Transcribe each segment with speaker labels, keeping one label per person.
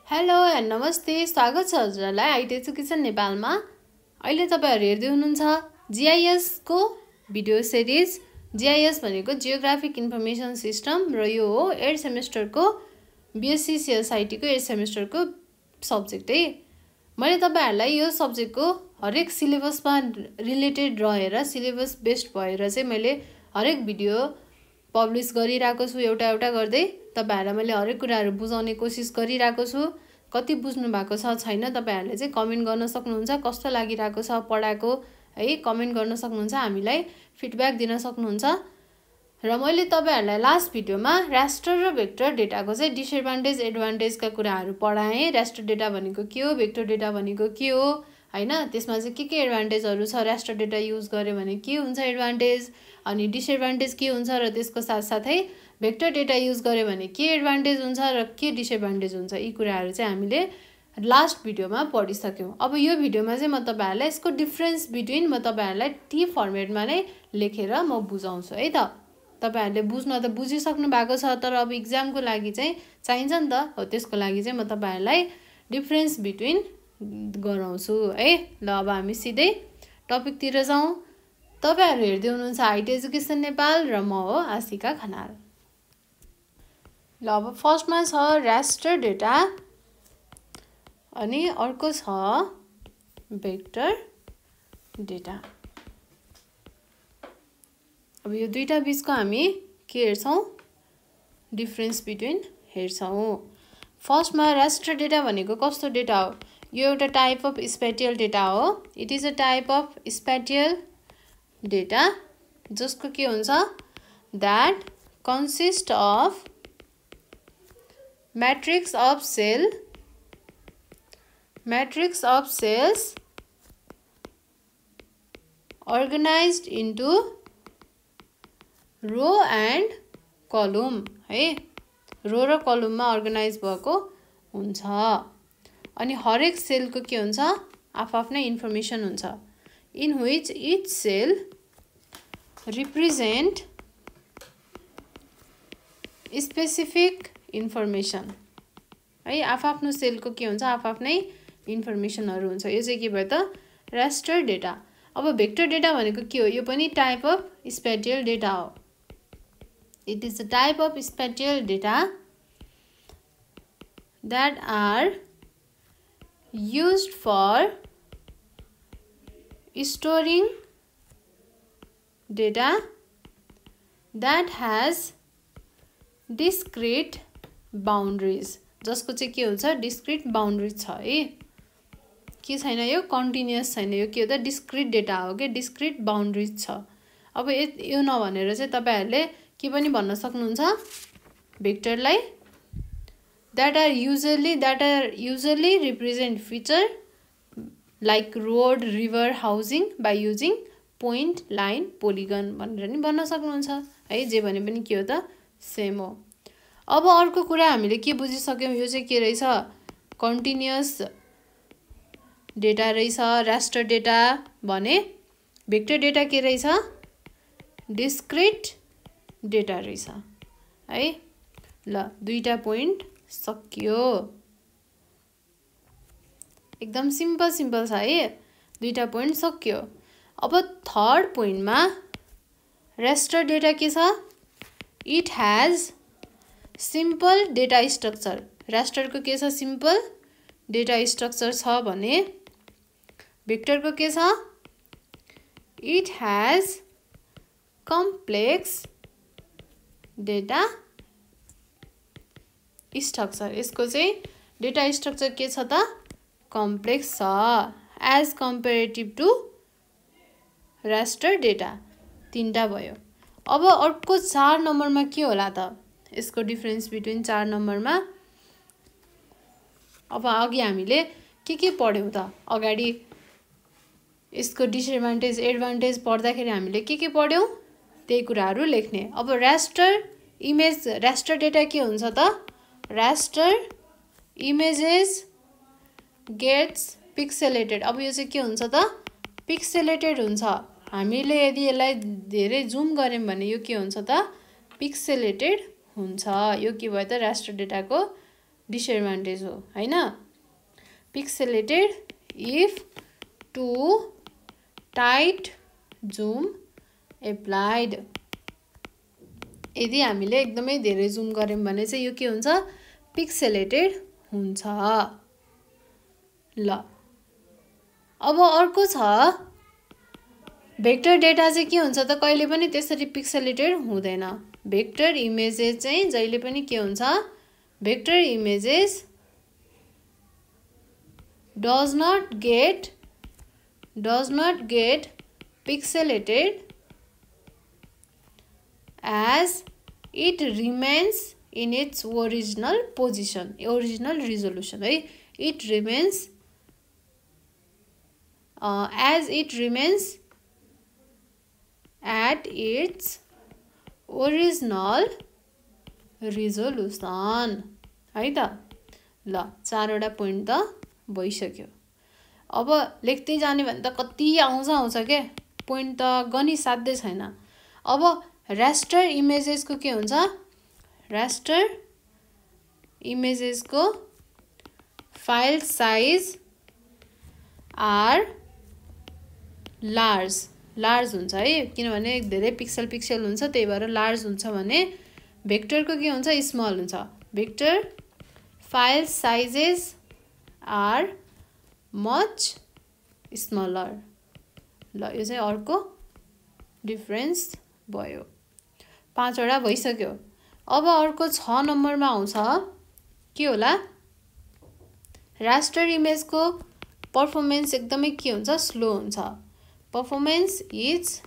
Speaker 1: Hello and नमस्ते, स्वागत छ हजुरलाई आइटी एजुकेसन नेपालमा। अहिले तपाईहरु हेर्दै हुनुहुन्छ जीआईएस को भिडियो सिरिज। जीआईएस भनेको जियोग्राफिक इन्फर्मेसन सिस्टम र यो हो 8 सेमेस्टरको बीएससी सीएसआईटी को 8 सेमेस्टरको सब्जेक्ट है। मैले तपाईहरुलाई यो सब्जेक्टको हरेक सिलेबसमा रिलेटेड रहेर सिलेबस बेस्ड भएर चाहिँ मैले हरेक भिडियो पब्लिश गरिरहेको छु एउटा एउटा गर्दै। तपाईहरुलाई मैले हरेक कुराहरु बुझाउने कोसिस गरिरहेको छु। कति बुझ्नु भएको छ छैन तपाईहरुले चाहिँ कमेन्ट गर्न सक्नुहुन्छ। कस्तो लागिरहेको छ पढाएको है कमेन्ट गर्न सक्नुहुन्छ, हामीलाई फिडब्याक दिन सक्नुहुन्छ। र मैले तपाईहरुलाई लास्ट भिडियोमा रास्टर र भेक्टर डेटाको चाहिँ डिसएडभान्टेज एडभान्टेजका कुराहरु पढाएँ। रास्टर डेटा भनेको के हो, भेक्टर डेटा भनेको के हो हैन, त्यसमा चाहिँ के एडभान्टेजहरु छ, रास्टर डेटा युज गर्यो भने के हुन्छ एडभान्टेज, अनि डिसएडभान्टेज के हुन्छ, र त्यसको साथसाथै भेक्टर डेटा युज गर्यो भने के एडभान्टेज हुन्छ र के डिसएडभान्टेज हुन्छ। यी कुराहरु चाहिँ हामीले लास्ट भिडियोमा पढिसक्यौं। अब यो भिडियोमा चाहिँ म तपाईहरुलाई यसको डिफरेन्स बिट्विन म तपाईहरुलाई टी फर्मेटमा नै लेखेर म बुझाउँछु है त। तपाईहरुले बुझ्न त बुझिसक्नु भएको छ, तर अब एक्जामको लागि चाहिँ चाहिन्छ नि त, हो त्यसको लागि चाहिँ म तपाईहरुलाई डिफरेन्स बिट्विन गराउँछु है। ल अब हामी सिधै टपिकतिर जाउँ। तपाईहरु हेर्दै हुनुहुन्छ आइटी एजुकेसन नेपाल र म हो आशिका खनाल। ल अब फर्स्टमा छ रास्टर डेटा अनि अर्को छ भेक्टर डेटा। अब यो दुईटा बीचको हामी के हेर्छौं, डिफरेन्स बिट्विन हेर्छौं। फर्स्टमा रास्टर डेटा भनेको कस्तो डेटा हो, यो एउटा टाइप अफ स्पेटियल डेटा हो। It is a type of spatial data जसको के हुन्छ, that consist of matrix of cells organized into row and column है। रो र कलममा अर्गनाइज भएको हुन्छ। अनि हरेक सेलको के हुन्छ, आफ्नै इन्फर्मेसन हुन्छ। In which each sale represent specific information है। आफ्नो सेलको के हुन्छ, आफ्नै इन्फर्मेसनहरु हुन्छ। यो चाहिँ के भयो त, रास्टर डेटा। अब भेक्टर डेटा भनेको के हो, यो पनि टाइप अफ स्पेटियल डेटा हो। It is a type of spatial data that are used for storing data that has discrete boundaries। जसको चाहिँ के हुन्छ, डिस्क्रिट बाउन्ड्रिज छ है। के छैन, यो कन्टिन्युअस छैन, यो के हो त डिस्क्रिट डेटा हो के, डिस्क्रिट बाउन्ड्रिज छ। अब यो नभनेर चाहिँ तपाईहरुले के पनि भन्न सक्नुहुन्छ, भेक्टरलाई that are usually represent feature like road, river, housing by using point, line, polygon भनेर नि भन्न सक्नुहुन्छ है। जे भने पनि के हो त सेम हो। अब अर्को कुरा हामीले के बुझिसक्यौं, यो चाहिँ के रहेछ, कन्टिन्युअस डेटा रहेछ रास्टर डेटा भने। भेक्टर डेटा के रहेछ, डिस्क्रिट डेटा रहेछ है। ल दुईटा पोइन्ट सक्यो, एकदम सिम्पल छ है, दुईटा पोइन्ट सक्यो। अब थर्ड पोइन्टमा रास्टर डेटा के छ, it has simple data structure. रास्टरको के छ, सिम्पल डेटा स्ट्रक्चर छ भने भेक्टरको के छ, it has complex data structure. यसको चाहिँ डेटा स्ट्रक्चर के छ त, कम्प्लेक्स छ as comparative to raster data. तीनटा भयो। अब अर्को 4 नम्बरमा के होला त, यसको डिफरेन्स बिट्विन 4 नम्बरमा। अब अघि हामीले के पढ्यौं त, अगाडि यसको डिसएडभान्टेज एडभान्टेज पढ्दाखेरि हामीले के पढ्यौं, त्यही कुराहरु लेख्ने। अब रास्टर डेटा के हुन्छ त, रास्टर इमेजेस गेट्स पिक्सेलेटेड। अब यो चाहिँ के हुन्छ त, पिक्सेलेटेड हुन्छ। हामीले यदि यसलाई धेरै जुम गर्यौं भने यो के हुन्छ त, पिक्सेलेटेड हुन्छ। यो के भयो त, रास्टर डेटाको डिसएडभान्टेज हो हैन। Pixelated if too tight zoom applied. यदि हामीले एकदमै धेरै जुम गर्यौं भने चाहिँ यो के हुन्छ पिक्सेलेटेड हुन्छ। ल अब अर्को छ भेक्टर डेटा चाहिँ के हुन्छ त कहिले पनि त्यसरी पिक्सेलेटेड हुँदैन। भेक्टर इमेजेस चाहिँ जहिले पनि के हुन्छ vector images does not get pixelated as it remains in its original position, original resolution है। it remains as it remains at its original resolution है त। ल 4वटा पोइन्ट त भइसक्यो। अब लेख्दै जाने भने त कति आउँछ के पोइन्ट त गनी साध्यै छैन। अब रास्टर इमेजेसको के हुन्छ रास्टर इमेजेसको फाइल साइज आर लार्ज हुन्छ है, किनभने धेरै पिक्सल हुन्छ त्यही भएर लार्ज हुन्छ भने भेक्टरको के हुन्छ स्मल हुन्छ। Vector file sizes are much smaller. ल यो चाहिँ अर्को डिफरेन्स भयो। 5वटा भइसक्यो। अब अर्को 6 नम्बरमा आउँछ के होला रास्टर इमेजको पर्फर्मेन्स एकदमै के हुन्छ स्लो हुन्छ। Performance is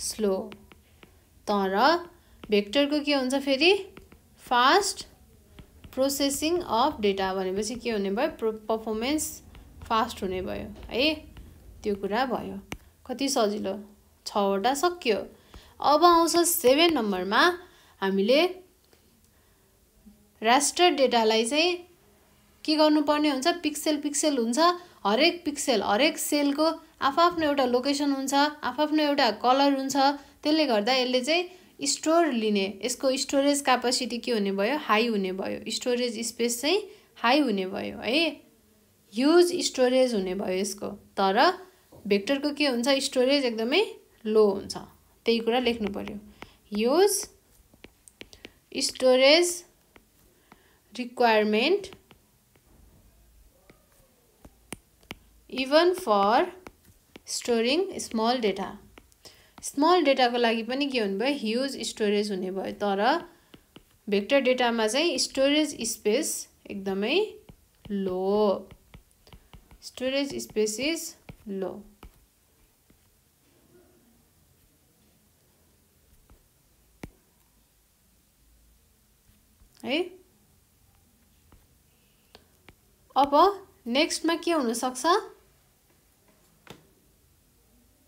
Speaker 1: slow. तर भेक्टरको के हुन्छ फेरि फास्ट प्रोसेसिङ अफ डेटा भनेपछि के हुने भयो पर्फर्मेन्स फास्ट हुने भयो है। त्यो कुरा भयो। कति सजिलो 6वटा सक्यो। अब आउँछ 7 नम्बरमा हामीले रास्टर डेटालाई चाहिँ के गर्नुपर्ने हुन्छ पिक्सेल हुन्छ। हरेक पिक्सेल हरेक सेलको आफ्नो एउटा लोकेसन हुन्छ, आफ्नो एउटा कलर हुन्छ। त्यसले गर्दा यसले चाहिँ स्टोर लिने यसको स्टोरेज क्यापेसिटी के हुने भयो हाई हुने भयो। स्टोरेज स्पेस चाहिँ हाई हुने भयो है, ह्युज स्टोरेज हुने भयो यसको। तर भेक्टरको के हुन्छ स्टोरेज एकदमै लो हुन्छ। त्यही कुरा लेख्नु पर्यो huge storage requirement even for storing small data. Small डेटाको लागि पनि के हुने भयो ह्युज स्टोरेज हुने भयो। तर भेक्टर डेटामा चाहिँ स्टोरेज स्पेस एकदमै लो, स्टोरेज स्पेस इज लो है। अब नेक्स्टमा के हुन सक्छ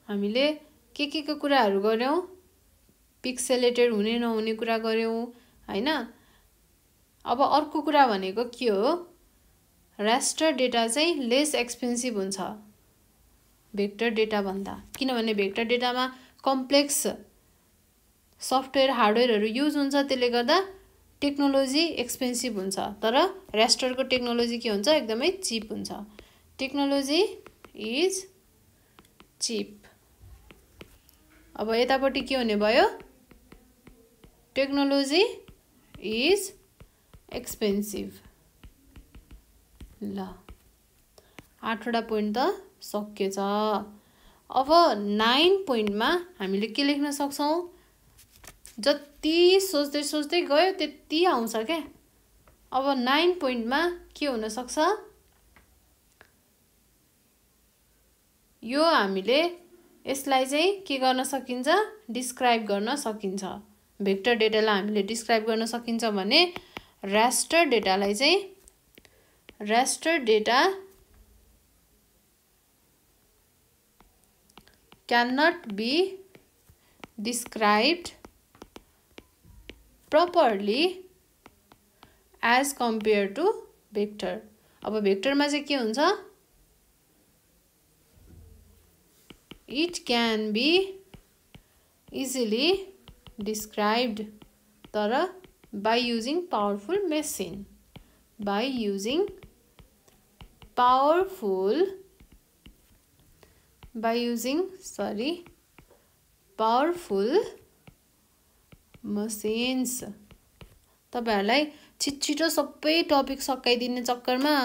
Speaker 1: हामीले के को कुराहरू गर्यौं पिक्सेलेटेड हुने नहुने कुरा गर्यौं हैन। अब अर्को कुरा भनेको के हो रास्टर डेटा चाहिँ लेस एक्सपेन्सिभ हुन्छ भेक्टर डेटा भन्दा, किनभने भेक्टर डेटामा कम्प्लेक्स सफ्टवेयर हार्डवेयरहरू युज हुन्छ। त्यसले गर्दा टेक्नोलोजी एक्सपेन्सिभ हुन्छ। तर रास्टरको टेक्नोलोजी के हुन्छ एकदमै चिप हुन्छ। Technology is cheap. अब यतापट्टि के हुने भयो टेक्नोलोजी इज एक्सपेन्सिभ। ल 8वटा पोइन्ट त सकिएछ। अब 9 पोइन्टमा हामीले के लेख्न सक्छौं जति सोच्दै गयो त्यति आउँछ के। अब 9 पोइन्टमा के हुन सक्छ यो हामीले यसलाई चाहिँ के गर्न सकिन्छ डिस्क्राइब गर्न सकिन्छ। भेक्टर डेटालाई हामीले डिस्क्राइब गर्न सकिन्छ भने रास्टर डेटालाई चाहिँ raster data cannot be described properly as compared to vector। अब भेक्टरमा चाहिँ के हुन्छ it can be easily described तर by using powerful machine। by using powerful machines. तपाईहरुलाई छिटो सबै टपिक सकाइदिने चक्करमा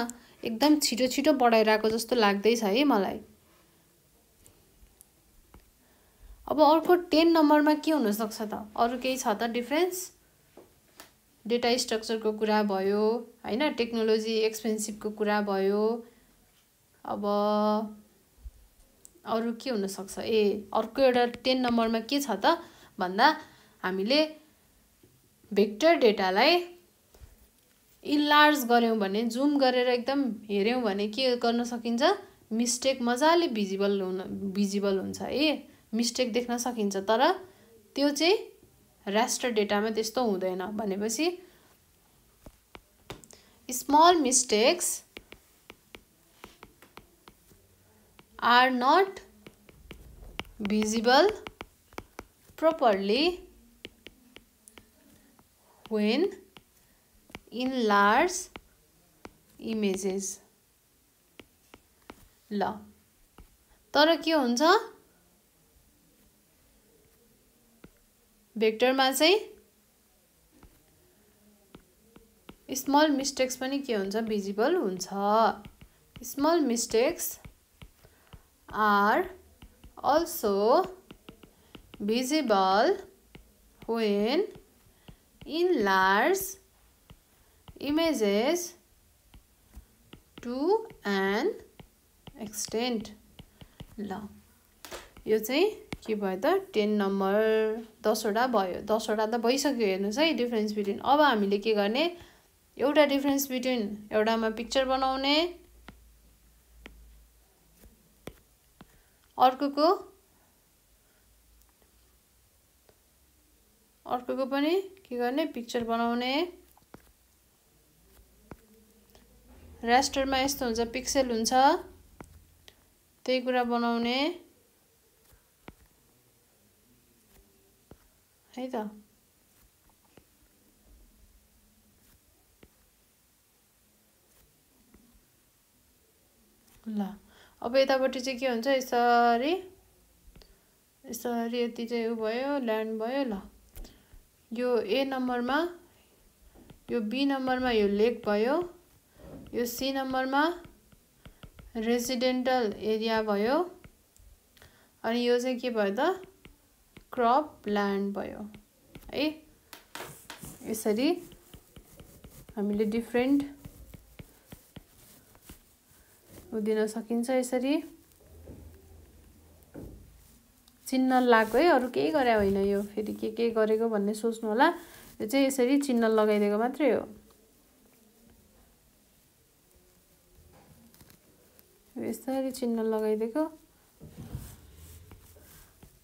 Speaker 1: एकदम छिटो पढाइराको जस्तो लाग्दैछ है मलाई। अब अर्को 10 नम्बरमा के हुन सक्छ त? अरु केही छ त डिफरेन्स? डेटा स्ट्रक्चर को कुरा भयो हैन, टेक्नोलोजी एक्सपेन्सिभ को कुरा भयो। अब अरु के हुन सक्छ? अर्को एउटा 10 नम्बरमा के छ त भन्दा हामीले भेक्टर डेटालाई इन्लार्ज गर्यौं भने, जुम गरेर एकदम हेर्यौं भने के गर्न सकिन्छ? मिस्टेक मजाले भिजिबल हुन्छ है, मिस्टेक देख्न सकिन्छ। तर त्यो चाहिँ रास्टर डेटामा त्यस्तो हुँदैन। भनेपछि small mistakes are not visible properly when in large images. ल तर के हुन्छ? भेक्टरमा चाहिँ स्मल मिस्टेक्स पनि के हुन्छ? भिजिबल हुन्छ। Small mistakes are also visible when in large images to an extent. ल यो चाहिँ के भयो त? 10 नम्बर 10 वटा भयो। 10 वटा त भइसक्यो। हेर्नुस् है डिफरेन्स बिट्विन। अब हामीले के गर्ने? एउटा डिफरेन्स बिट्विन एउटामा पिक्चर बनाउने, अर्कोको पनि के गर्ने? पिक्चर बनाउने। रास्टरमा यस्तो हुन्छ, पिक्सेल हुन्छ, त्यही कुरा बनाउने है त। ल अब यतापट्टि चाहिँ के हुन्छ? यसरी यति चाहिँ उ भयो, ल्यान्ड भयो। ल यो ए नम्बरमा, यो बी नम्बरमा यो लेक भयो, यो सी नम्बरमा रेसिडेन्टल एरिया भयो, अनि यो चाहिँ के भयो त? क्रप ल्यान्ड भयो है। यसरी हामीले डिफरेन्ट दिन सकिन्छ। यसरी चिन्ह लाग्यो है, अरु केही गरे होइन। यो फेरि के गरेको भन्ने सोच्नु होला। यो चाहिँ यसरी चिन्ह लगाइदिएको मात्रै हो। यसरी चिन्ह लगाइदिएको।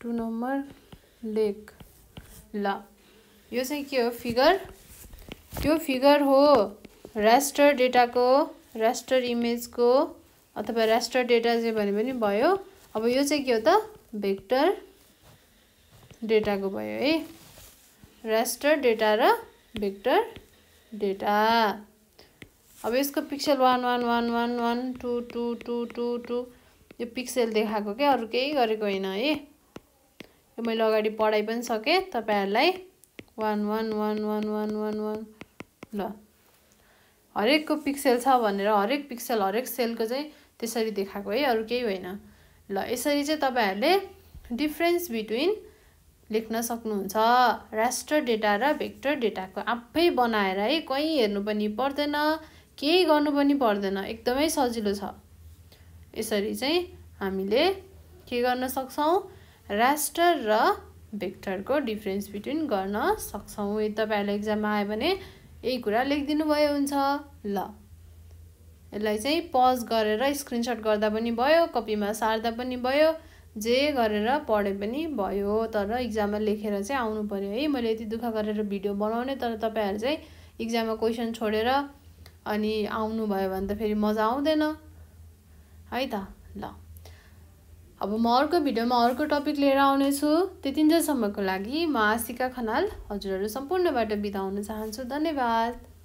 Speaker 1: 2 नम्बर लेक। ल यो चाहिँ के हो? फिगर। त्यो फिगर हो रास्टर डेटाको, रास्टर इमेजको अथवा रास्टर डेटा चाहिँ भने पनि भयो। अब यो चाहिँ के हो त? भेक्टर डेटाको भयो है। रास्टर डेटा र भेक्टर डेटा। अब यसको पिक्सेल 1 1 1 1 1 2 2 2 2 2 यो पिक्सेल देखाएको के, अरु केही गरेको होइन है। यो मैले अगाडि पढाइ पनि सके तपाईहरुलाई। 1 1 1 1 1 1 1 ल हरेकको पिक्सेल छ भनेर हरेक पिक्सेल हरेक सेलको चाहिँ त्यसरी देखाएको है, अरु केही होइन। ल यसरी चाहिँ तपाईहरुले डिफरेन्स बिट्विन लेख्न सक्नुहुन्छ। रास्टर डेटा र भेक्टर डेटाको आफै बनाएर है, कहीं हेर्नु पनि पर्दैन, केही गर्नु पनि पर्दैन, एकदमै सजिलो छ। यसरी चाहिँ हामीले के गर्न सक्छौं? रास्टर र भेक्टरको डिफरेन्स बिट्विन गर्न सक्छौं। यदि तपाईहरुले एक्जाममा आयो भने यही कुरा लेखिदिनु भयो हुन्छ। ल यसलाई चाहिँ पज गरेर स्क्रिनशट गर्दा पनि भयो, कपीमा सार्दा पनि भयो, जे गरेर पढे पनि भयो। तर एक्जाममा लेखेर चाहिँ आउनु पर्यो है। मैले यति दुःख गरेर भिडियो बनाउने, तर तपाईहरु चाहिँ एक्जाममा क्वेशन छोडेर अनि आउनु भयो भने त फेरि मजा आउँदैन है त। ल अब म अर्को भिडियोमा अर्को टपिक लिएर आउने छु। त्यतिन्जेलसम्मको लागि म आशिका खनाल हजुरहरु सम्पूर्णबाट बिदा हुन चाहन्छु। धन्यवाद।